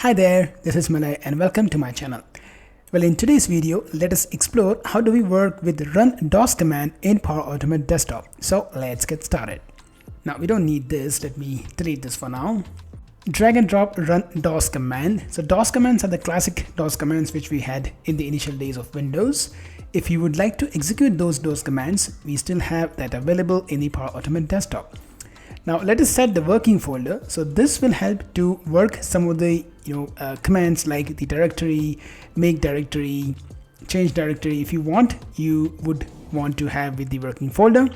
Hi there, this is Malay and welcome to my channel. Well, in today's video, let us explore how do we work with the run DOS command in Power Automate Desktop. So let's get started. Now we don't need this, let me delete this for now. Drag and drop run DOS command. So DOS commands are the classic DOS commands which we had in the initial days of Windows. If you would like to execute those DOS commands, we still have that available in the Power Automate Desktop. Now let us set the working folder. So this will help to work some of the commands like the directory, make directory, change directory. If you want, you would want to have with the working folder.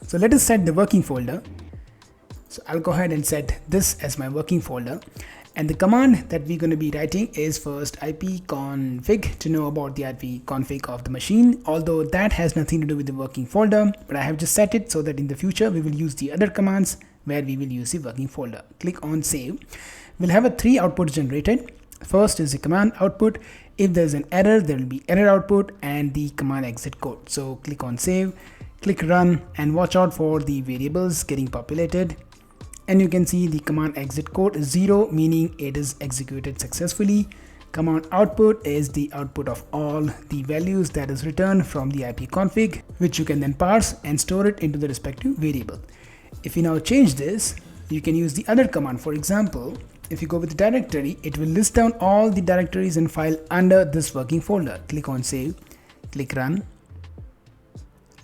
So let us set the working folder. So I'll go ahead and set this as my working folder. And the command that we're going to be writing is first ipconfig to know about the IP config of the machine, although that has nothing to do with the working folder, but I have just set it so that in the future we will use the other commands where we will use the working folder. Click on save. We'll have 3 outputs generated. First is the command output. If there's an error, there will be error output and the command exit code. So click on save, click run, and watch out for the variables getting populated. And you can see the command exit code is 0, meaning it is executed successfully. Command output is the output of all the values that is returned from the IP config, which you can then parse and store it into the respective variable. If you now change this, you can use the other command. For example, if you go with the directory, it will list down all the directories and file under this working folder. Click on save, click run.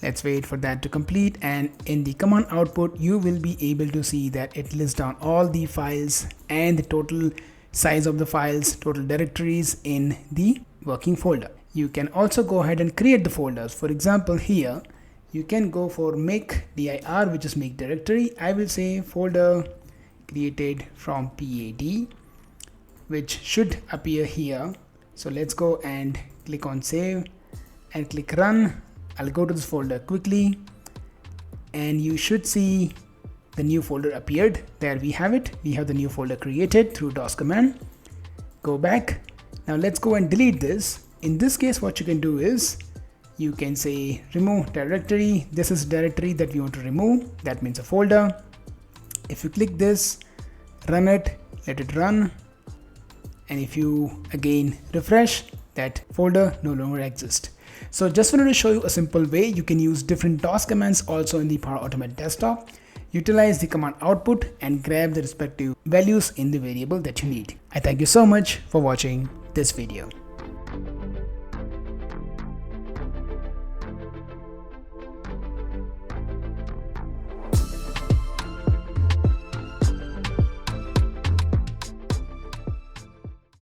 Let's wait for that to complete, and in the command output you will be able to see that it lists down all the files and the total size of the files, total directories in the working folder. You can also go ahead and create the folders. For example, here you can go for make dir, which is make directory. I will say folder created from PAD, which should appear here. So let's go and click on save and click run. I'll go to this folder quickly and you should see the new folder appeared. There we have it. We have the new folder created through DOS command. Go back. Now let's go and delete this. In this case, what you can do is you can say remove directory. This is directory that we want to remove. That means a folder. If you click this, run it, let it run. And if you again refresh, that folder no longer exists. So just wanted to show you a simple way you can use different DOS commands also in the Power Automate Desktop. Utilize the command output and grab the respective values in the variable that you need. I thank you so much for watching this video.